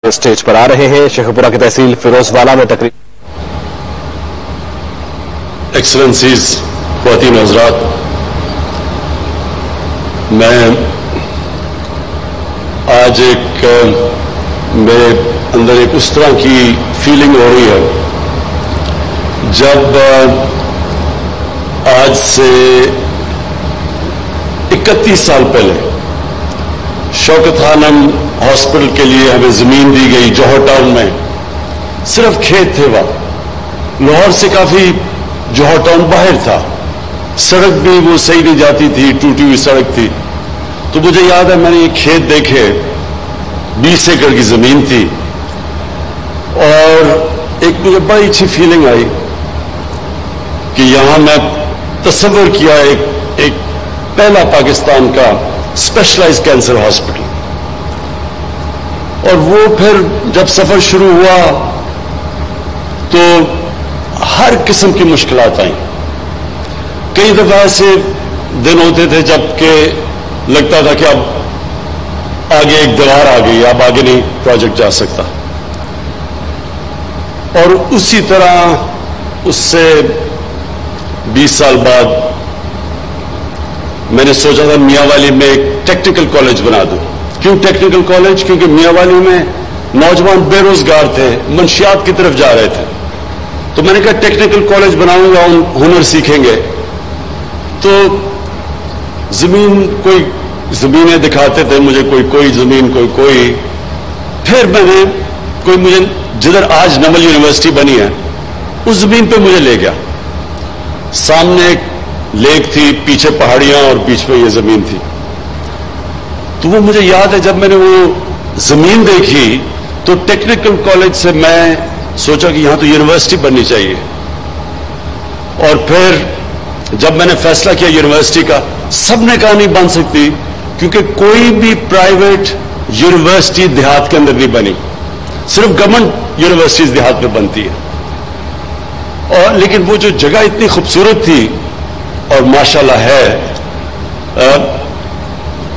Stage پر آ رہے ہیں شیخوپورہ کی تحصیل فیروز والا میں تقریب ایکسلنسیز خواتین حضرات، میں آج میرے اندر ایک اس طرح کی فیلنگ ہو رہی ہے جب آج سے 31 سال پہلے شوکت خانم ہاسپٹل کے لیے ہمیں زمین دی گئی جوہر ٹاؤن میں. صرف کھیت تھے، وہاں لاہور سے کافی جوہر ٹاؤن باہر تھا، سڑک بھی وہ صحیح نہیں جاتی تھی، ٹوٹی ہوئی سڑک تھی. تو مجھے یاد ہے میں نے یہ کھیت دیکھے، 20 ایکڑ کی زمین تھی، اور ایک مجھے بڑی اچھی فیلنگ آئی کہ یہاں میں تصور کیا ایک پہلا پاکستان کا اسپیشلائز کینسر ہاسپٹل. اور وہ پھر جب سفر شروع ہوا تو ہر قسم کی مشکلات آئیں. کئی دفعہ ایسے دن ہوتے تھے جب کہ لگتا تھا کہ اب آگے ایک دیوار آ گئی، اب آگے نہیں پروجیکٹ جا سکتا. اور اسی طرح اس سے 20 سال بعد میں نے سوچا تھا میاں والی میں ایک ٹیکنیکل کالج بنا دوں. کیوں ٹیکنیکل کالج؟ کیونکہ میاں والی میں نوجوان بے روزگار تھے، منشیات کی طرف جا رہے تھے. تو میں نے کہا ٹیکنیکل کالج بناؤں گا، ہنر سیکھیں گے. تو کوئی زمینیں دکھاتے تھے مجھے، کوئی زمین، کوئی. پھر میں نے مجھے جدھر آج نمل یونیورسٹی بنی ہے اس زمین پہ مجھے لے گیا. سامنے ایک لیک تھی، پیچھے پہاڑیاں اور بیچ میں یہ زمین تھی. تو وہ مجھے یاد ہے جب میں نے وہ زمین دیکھی تو ٹیکنیکل کالج سے میں سوچا کہ یہاں تو یونیورسٹی بننی چاہیے. اور پھر جب میں نے فیصلہ کیا یونیورسٹی کا، سب نے کہا نہیں بن سکتی، کیونکہ کوئی بھی پرائیویٹ یونیورسٹی دیہات کے اندر نہیں بنی، صرف گورنمنٹ یونیورسٹیز دیہات میں بنتی ہے. اور لیکن وہ جو جگہ اتنی خوبصورت تھی اور ماشاءاللہ ہے،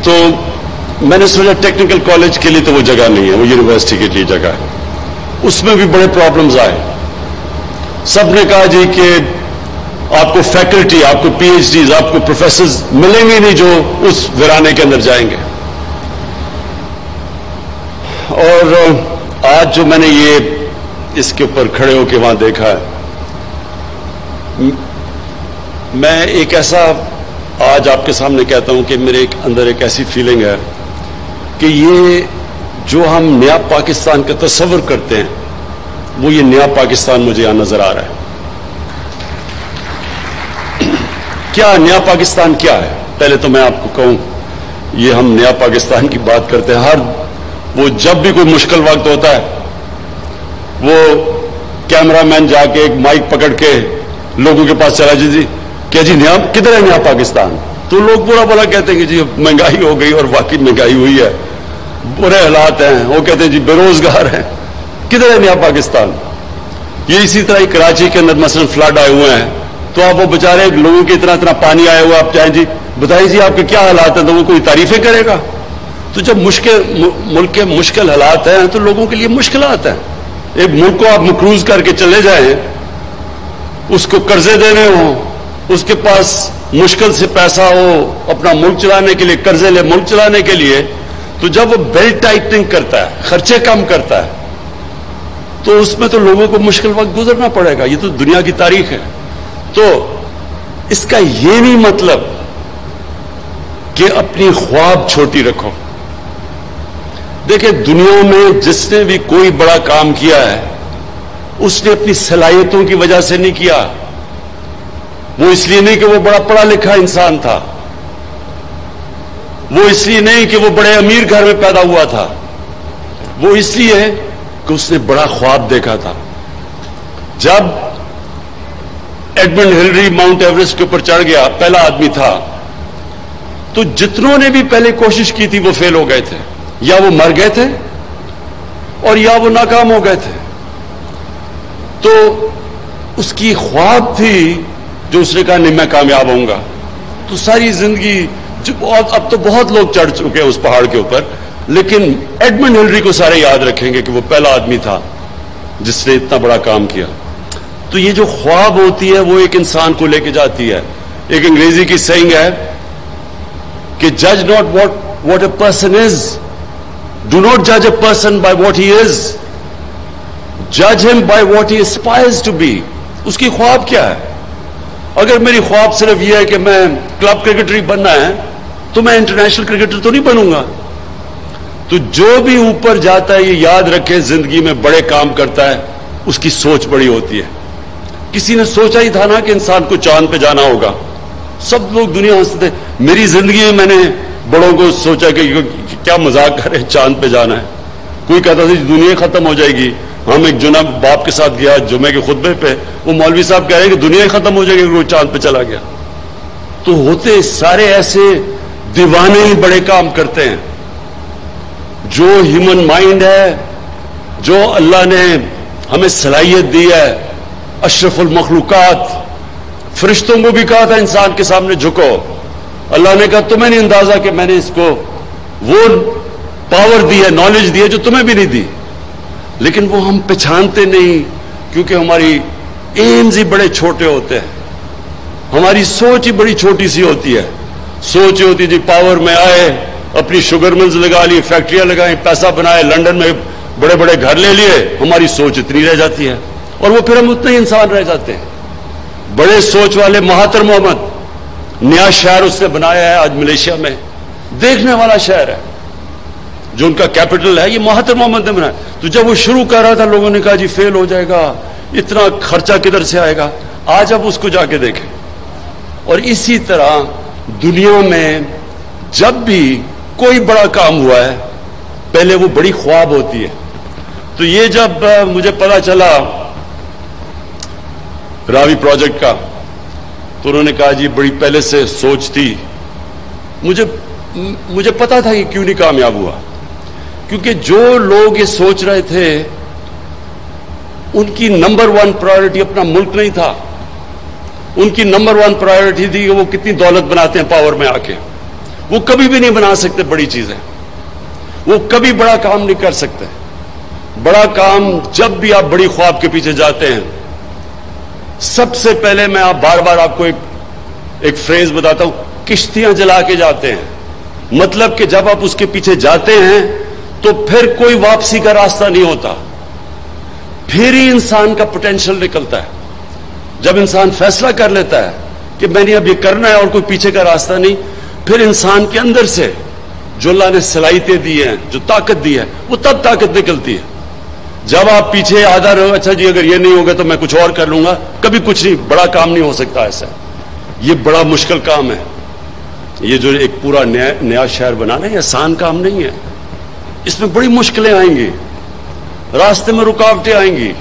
تو میں نے سوچا ٹیکنیکل کالج کے لیے تو وہ جگہ نہیں ہے، وہ یونیورسٹی کے لیے جگہ ہے. اس میں بھی بڑے پرابلمز آئے. سب نے کہا جی کہ آپ کو فیکلٹی، آپ کو پی ایچ ڈیز، آپ کو پروفیسرز ملیں گے نہیں جو اس ویرانے کے اندر جائیں گے. اور آج جو میں نے یہ اس کے اوپر کھڑے ہو کے وہاں دیکھا ہے، میں ایک ایسا آج آپ کے سامنے کہتا ہوں کہ میرے اندر ایک ایسی فیلنگ ہے کہ یہ جو ہم نیا پاکستان کا تصور کرتے ہیں وہ یہ نیا پاکستان مجھے یہاں نظر آ رہا ہے. کیا نیا پاکستان کیا ہے؟ پہلے تو میں آپ کو کہوں، یہ ہم نیا پاکستان کی بات کرتے ہیں، وہ جب بھی کوئی مشکل وقت ہوتا ہے وہ کیمرہ مین جا کے ایک مائک پکڑ کے لوگوں کے پاس چلا جی کیا جی نیا کدھر ہے نیا پاکستان؟ تو لوگ برا بلا کہتے ہیں کہ جی مہنگائی ہو گئی، اور واقعی مہنگائی ہوئی ہے، برے حالات ہیں. وہ کہتے ہیں جی بے روزگار ہیں، کدھر ہے نیا پاکستان؟ یہ اسی طرح کراچی کے اندر مثلا فلڈ آئے ہوئے ہیں، تو آپ وہ بیچارے لوگوں کے اتنا پانی آیا ہوا، آپ چاہیں جی بتائیے جی آپ کے کیا حالات ہیں، تو وہ کوئی تعریفیں کرے گا؟ تو جب ملک کے مشکل حالات ہیں تو لوگوں کے لیے مشکلات ہیں. ایک ملک کو آپ مقروض کر کے چلے جائیں، اس کو قرضے دینے ہوں، اس کے پاس مشکل سے پیسہ ہو اپنا ملک چلانے کے لیے، قرضے لے ملک چلانے کے لیے، تو جب وہ بیلٹ ٹائٹنگ کرتا ہے، خرچے کم کرتا ہے، تو اس میں تو لوگوں کو مشکل وقت گزرنا پڑے گا. یہ تو دنیا کی تاریخ ہے. تو اس کا یہ نہیں مطلب کہ اپنی خواب چھوٹی رکھو. دیکھیں دنیا میں جس نے بھی کوئی بڑا کام کیا ہے اس نے اپنی صلاحیتوں کی وجہ سے نہیں کیا. وہ اس لیے نہیں کہ وہ بڑا پڑھا لکھا انسان تھا، وہ اس لیے نہیں کہ وہ بڑے امیر گھر میں پیدا ہوا تھا، وہ اس لیے کہ اس نے بڑا خواب دیکھا تھا. جب ایڈمنڈ ہلری ماؤنٹ ایوریسٹ کے اوپر چڑھ گیا، پہلا آدمی تھا، تو جتنوں نے بھی پہلے کوشش کی تھی وہ فیل ہو گئے تھے، یا وہ مر گئے تھے اور یا وہ ناکام ہو گئے تھے. تو اس کی خواب تھی جو اس نے کہا نہیں میں کامیاب ہوں گا. تو ساری زندگی اب تو بہت لوگ چڑھ چکے ہیں اس پہاڑ کے اوپر، لیکن ایڈمنڈ ہلری کو سارے یاد رکھیں گے کہ وہ پہلا آدمی تھا جس نے اتنا بڑا کام کیا. تو یہ جو خواب ہوتی ہے وہ ایک انسان کو لے کے جاتی ہے. ایک انگریزی کی سیئنگ ہے کہ جج not what a person is, do not جج a person by what he از، جج ہم by what he aspires to be. اس کی خواب کیا ہے؟ اگر میری خواب صرف یہ ہے کہ میں کلب کرکٹر ہی بننا ہے تو میں انٹرنیشنل کرکٹر تو نہیں بنوں گا. تو جو بھی اوپر جاتا ہے یہ یاد رکھے زندگی میں بڑے کام کرتا ہے اس کی سوچ بڑی ہوتی ہے. کسی نے سوچا ہی تھا نا کہ انسان کو چاند پہ جانا ہوگا. سب لوگ دنیا ہنستے تھے. میری زندگی میں میں نے بڑوں کو سوچا کہ کیا مذاق کرے چاند پہ جانا ہے. کوئی کہتا تھا دنیا ختم ہو جائے گی. ہم ایک جناب باپ کے ساتھ گیا جمعے کے خطبے پہ، وہ مولوی صاحب کہہ رہے ہیں کہ دنیا ختم ہو جائے گی، وہ چاند پہ چلا گیا. تو ہوتے سارے ایسے دیوانے ہی بڑے کام کرتے ہیں. جو ہیومن مائنڈ ہے، جو اللہ نے ہمیں صلاحیت دی ہے، اشرف المخلوقات، فرشتوں کو بھی کہا تھا انسان کے سامنے جھکو. اللہ نے کہا تمہیں نہیں اندازہ کہ میں نے اس کو وہ پاور دی ہے، نالج دی ہے جو تمہیں بھی نہیں دی. لیکن وہ ہم پہچانتے نہیں کیونکہ ہماری ایمز ہی بڑے چھوٹے ہوتے ہیں، ہماری سوچ ہی بڑی چھوٹی سی ہوتی ہے. سوچ ہوتی جی پاور میں آئے، اپنی شوگر ملز لگا لی، فیکٹریاں لگائیں، پیسہ بنائے، لنڈن میں بڑے بڑے گھر لے لیے. ہماری سوچ اتنی رہ جاتی ہے اور وہ پھر ہم اتنے ہی انسان رہ جاتے ہیں. بڑے سوچ والے مہاتر محمد، نیا شہر اس نے بنایا ہے آج ملیشیا میں، دیکھنے والا شہر ہے، جو ان کا کیپٹل ہے یہ مہاتر محمد نے بنایا. تو جب وہ شروع کر رہا تھا لوگوں نے کہا جی فیل ہو جائے گا، اتنا خرچہ کدھر سے آئے گا. آج اب اس کو جا کے دیکھیں. اور اسی طرح دنیا میں جب بھی کوئی بڑا کام ہوا ہے پہلے وہ بڑی خواب ہوتی ہے. تو یہ جب مجھے پتا چلا راوی پروجیکٹ کا تو انہوں نے کہا جی بڑی پہلے سے سوچ تھی. مجھے پتا تھا کہ کیوں نہیں کامیاب ہوا، کیونکہ جو لوگ یہ سوچ رہے تھے ان کی نمبر 1 پرائیورٹی اپنا ملک نہیں تھا. ان کی نمبر 1 پرائیورٹی تھی کہ وہ کتنی دولت بناتے ہیں پاور میں آ کے. وہ کبھی بھی نہیں بنا سکتے بڑی چیزیں، وہ کبھی بڑا کام نہیں کر سکتے. بڑا کام جب بھی آپ بڑی خواب کے پیچھے جاتے ہیں، سب سے پہلے میں بار بار آپ کو ایک فریز بتاتا ہوں، کشتیاں جلا کے جاتے ہیں. مطلب کہ جب آپ اس کے پیچھے جاتے ہیں تو پھر کوئی واپسی کا راستہ نہیں ہوتا، پھر ہی انسان کا پوٹینشل نکلتا ہے. جب انسان فیصلہ کر لیتا ہے کہ میں نے اب یہ کرنا ہے اور کوئی پیچھے کا راستہ نہیں، پھر انسان کے اندر سے جو اللہ نے صلاحیتیں دی ہیں، جو طاقت دی ہے، وہ تب طاقت نکلتی ہے. جب آپ پیچھے آدھا رہو اچھا جی اگر یہ نہیں ہوگا تو میں کچھ اور کر لوں گا، کبھی کچھ نہیں، بڑا کام نہیں ہو سکتا. ایسا یہ بڑا مشکل کام ہے. یہ جو ایک پورا نیا شہر بنانا ہے آسان کام نہیں ہے. اس میں بڑی مشکلیں آئیں گی، راستے میں رکاوٹیں آئیں گی.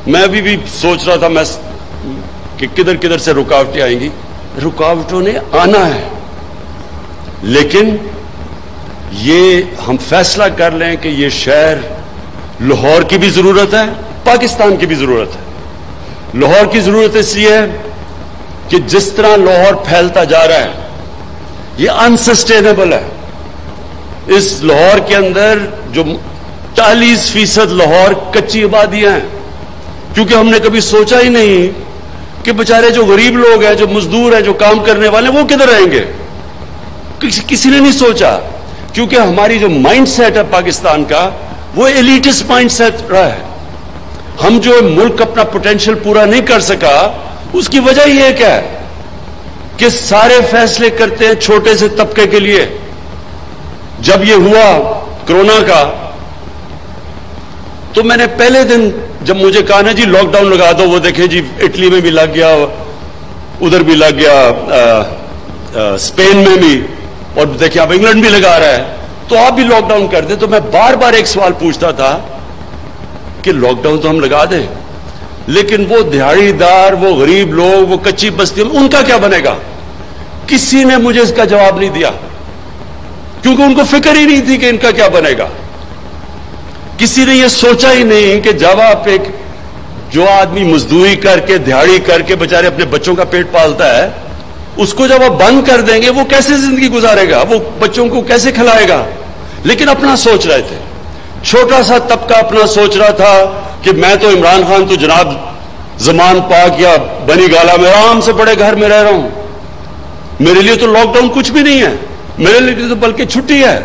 میں ابھی بھی سوچ رہا تھا کہ کدھر کدھر سے رکاوٹیں آئیں گی. رکاوٹوں نے آنا ہے، لیکن یہ ہم فیصلہ کر لیں کہ یہ شہر لاہور کی بھی ضرورت ہے، پاکستان کی بھی ضرورت ہے. لاہور کی ضرورت اس لیے ہے کہ جس طرح لاہور پھیلتا جا رہا ہے یہ انسسٹینیبل ہے. اس لاہور کے اندر جو 40% لاہور کچی آبادیاں ہیں، کیونکہ ہم نے کبھی سوچا ہی نہیں کہ بیچارے جو غریب لوگ ہیں، جو مزدور ہیں، جو کام کرنے والے ہیں، وہ کدھر رہیں گے. کسی نے نہیں سوچا، کیونکہ ہماری جو مائنڈ سیٹ ہے پاکستان کا وہ ایلیٹسٹ مائنڈ سیٹ رہا ہے. ہم جو ملک اپنا پوٹینشل پورا نہیں کر سکا اس کی وجہ یہ کیا ہے کہ سارے فیصلے کرتے ہیں چھوٹے سے طبقے کے لیے. جب یہ ہوا کرونا کا تو میں نے پہلے دن جب مجھے کہا نا جی لاک ڈاؤن لگا دو، وہ دیکھیں جی اٹلی میں بھی لگ گیا، ادھر بھی لگ گیا، اسپین میں بھی، اور دیکھیں اب انگلینڈ بھی لگا رہا ہے، تو آپ بھی لاک ڈاؤن کر دیں. تو میں بار بار ایک سوال پوچھتا تھا کہ لاک ڈاؤن تو ہم لگا دیں، لیکن وہ دیہڑی دار، وہ غریب لوگ، وہ کچی بستیوں میں ان کا کیا بنے گا؟ کسی نے مجھے اس کا جواب نہیں دیا، کیونکہ ان کو فکر ہی نہیں تھی کہ ان کا کیا بنے گا. کسی نے یہ سوچا ہی نہیں کہ جب آپ ایک جو آدمی مزدوری کر کے دیہڑی کر کے بیچارے اپنے بچوں کا پیٹ پالتا ہے، اس کو جب آپ بند کر دیں گے وہ کیسے زندگی گزارے گا؟ وہ بچوں کو کیسے کھلائے گا؟ لیکن اپنا سوچ رہے تھے. چھوٹا سا طبقہ اپنا سوچ رہا تھا کہ میں تو عمران خان تو جناب زمان پاک یا بنی گالا میں آرام سے بڑے گھر میں رہ رہا ہوں, میرے لیے تو لاک ڈاؤن کچھ بھی نہیں ہے, میرے لیے تو بلکہ چھٹی ہے.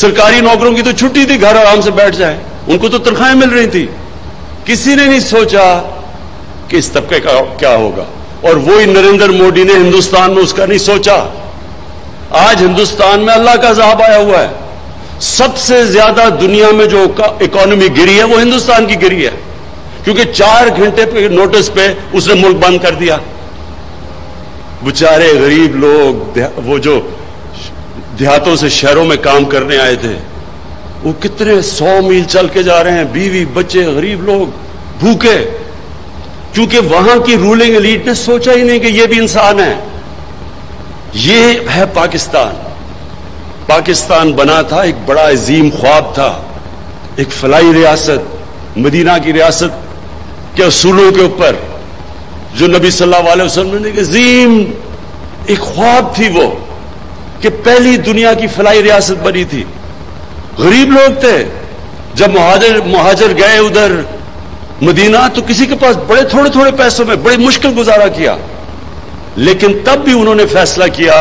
سرکاری نوکروں کی تو چھٹی تھی, گھر آرام سے بیٹھ جائیں, ان کو تو تنخواہیں مل رہی تھی. کسی نے نہیں سوچا کہ اس طبقے کا کیا ہوگا, اور وہی نریندر مودی نے ہندوستان میں اس کا نہیں سوچا. آج ہندوستان میں اللہ کا عذاب آیا ہوا ہے. سب سے زیادہ دنیا میں جو اکانومی گری ہے وہ ہندوستان کی گری ہے, کیونکہ 4 گھنٹے پہ نوٹس پہ اس نے ملک بند کر دیا. بیچارے غریب لوگ, وہ جو دیہاتوں سے شہروں میں کام کرنے آئے تھے, وہ کتنے 100 میل چل کے جا رہے ہیں, بیوی بچے غریب لوگ بھوکے, کیونکہ وہاں کی رولنگ ایلیٹ نے سوچا ہی نہیں کہ یہ بھی انسان ہے. یہ ہے پاکستان. پاکستان بنا تھا, ایک بڑا عظیم خواب تھا, ایک فلاحی ریاست, مدینہ کی ریاست کے اصولوں کے اوپر, جو نبی صلی اللہ علیہ وسلم نے ایک عظیم ایک خواب تھی, وہ کہ پہلی دنیا کی فلاحی ریاست بنی تھی. غریب لوگ تھے. جب مہاجر گئے ادھر مدینہ, تو کسی کے پاس بڑے تھوڑے تھوڑے پیسوں میں بڑے مشکل گزارا کیا, لیکن تب بھی انہوں نے فیصلہ کیا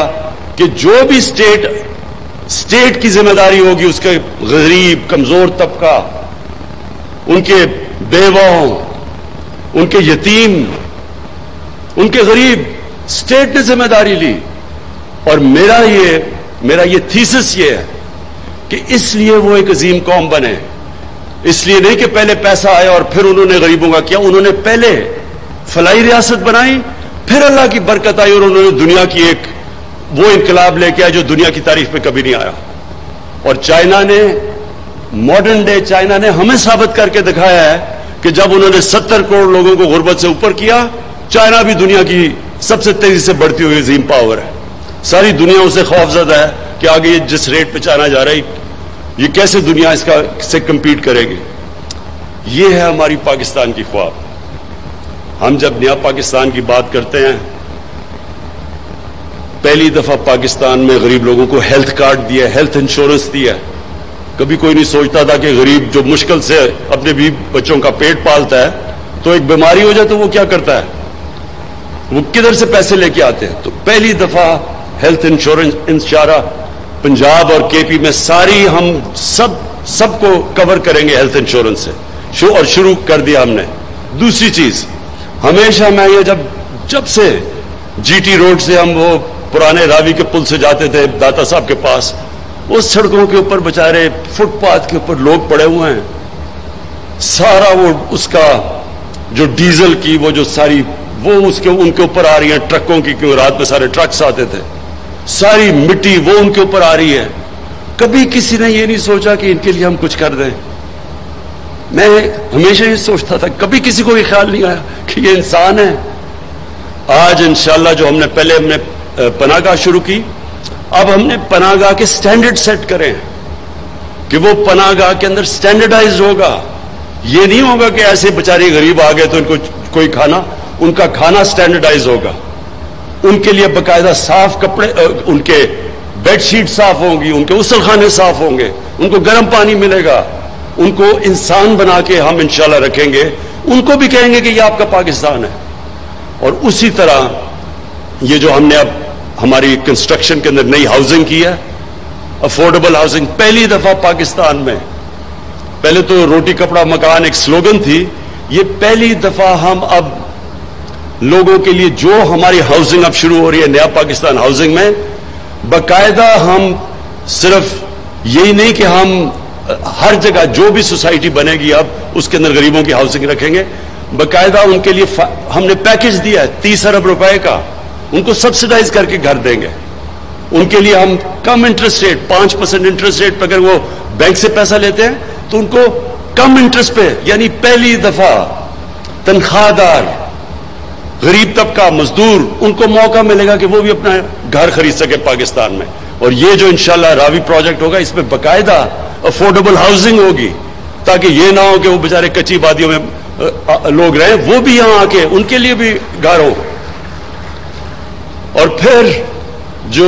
کہ جو بھی اسٹیٹ کی ذمہ داری ہوگی, اس کے غریب کمزور طبقہ, ان کے بیواؤں, ان کے یتیم, ان کے غریب, اسٹیٹ نے ذمہ داری لی. اور میرا یہ تھیسس یہ ہے کہ اس لیے وہ ایک عظیم قوم بنے. اس لیے نہیں کہ پہلے پیسہ آیا اور پھر انہوں نے غریبوں کا کیا, انہوں نے پہلے فلاحی ریاست بنائی, پھر اللہ کی برکت آئی, اور انہوں نے دنیا کی ایک وہ انقلاب لے کے آیا جو دنیا کی تاریخ میں کبھی نہیں آیا. اور چائنا نے, ماڈرن ڈے چائنا نے ہمیں ثابت کر کے دکھایا ہے کہ جب انہوں نے 70 کروڑ لوگوں کو غربت سے اوپر کیا, چائنا بھی دنیا کی سب سے تیزی سے بڑھتی ہوئی عظیم پاور ہے. ساری دنیا اسے خوف زدہ ہے کہ آگے یہ جس ریٹ پہ چائنا جا رہا ہے, یہ کیسے دنیا اس کا سے کمپیٹ کرے گی. یہ ہے ہماری پاکستان کی خواب. ہم جب نیا پاکستان کی بات کرتے ہیں, پہلی دفعہ پاکستان میں غریب لوگوں کو ہیلتھ کارڈ دیا, ہیلتھ انشورنس دیا. کبھی کوئی نہیں سوچتا تھا کہ غریب جو مشکل سے اپنے بھی بچوں کا پیٹ پالتا ہے, تو ایک بیماری ہو جائے تو وہ کیا کرتا ہے, وہ کدھر سے پیسے لے کے آتے ہیں. تو پہلی دفعہ ہیلتھ انشورنس انشارہ پنجاب اور کے پی میں ساری ہم سب کو کور کریں گے ہیلتھ انشورنس سے, اور شروع کر دیا ہم نے. دوسری چیز, ہمیشہ میں یہ جب سے جی ٹی روڈ سے ہم وہ پرانے راوی کے پل سے جاتے تھے داتا صاحب کے پاس, اس سڑکوں کے اوپر بچارے فٹ پاتھ کے اوپر لوگ پڑے ہوئے ہیں, سارا وہ اس کا جو ڈیزل کی وہ جو ساری وہ ان کے اوپر آ رہی ہیں ٹرکوں کی, کیوں رات میں سارے ٹرکس آتے تھے, ساری مٹی وہ ان کے اوپر آ رہی ہے. کبھی کسی نے یہ نہیں سوچا کہ ان کے لیے ہم کچھ کر دیں. میں ہمیشہ یہ سوچتا تھا, کبھی کسی کو یہ خیال نہیں آیا کہ یہ انسان ہے. آج انشاءاللہ جو ہم نے پناہ گاہ شروع کی, اب ہم نے پناہ گاہ کے سٹینڈرڈ سیٹ کرے ہیں کہ وہ پناہ گاہ کے اندر سٹینڈرڈائز ہوگا. یہ نہیں ہوگا کہ ایسے بیچارے غریب آ گئے تو ان کو کوئی کھانا, ان کا کھانا سٹینڈرڈائز ہوگا. ان کے لیے باقاعدہ صاف کپڑے, ان کے بیڈ شیٹ صاف ہوں گی, ان کے غسل خانے صاف ہوں گے, ان کو گرم پانی ملے گا, ان کو انسان بنا کے ہم انشاءاللہ رکھیں گے. ان کو بھی کہیں گے کہ یہ آپ کا پاکستان ہے. اور اسی طرح یہ جو ہم نے اب ہماری کنسٹرکشن کے اندر نئی ہاؤسنگ کی ہے, افورڈیبل ہاؤسنگ, پہلی دفعہ پاکستان میں, پہلے تو روٹی کپڑا مکان ایک سلوگن تھی, یہ پہلی دفعہ ہم اب لوگوں کے لیے جو ہماری ہاؤسنگ اب شروع ہو رہی ہے نیا پاکستان ہاؤسنگ میں, باقاعدہ ہم صرف یہی نہیں کہ ہم ہر جگہ جو بھی سوسائٹی بنے گی اب اس کے اندر غریبوں کی ہاؤسنگ رکھیں گے, باقاعدہ ان کے لیے ہم نے پیکج دیا ہے 30 ارب روپے کا, ان کو سبسڈائز کر کے گھر دیں گے. ان کے لیے ہم کم انٹرسٹ ریٹ 5% انٹرسٹ ریٹ پہ, اگر وہ بینک سے پیسہ لیتے ہیں تو ان کو کم انٹرسٹ پہ, یعنی پہلی دفعہ تنخواہ دار غریب طبقہ مزدور ان کو موقع ملے گا کہ وہ بھی اپنا گھر خرید سکے پاکستان میں. اور یہ جو انشاءاللہ راوی پروجیکٹ ہوگا, اس میں باقاعدہ افورڈیبل ہاؤسنگ ہوگی, تاکہ یہ نہ ہو کہ وہ بیچارے کچی وادیوں میں لوگ رہیں, وہ بھی یہاں آ کے ان کے لیے بھی گھر ہو. اور پھر جو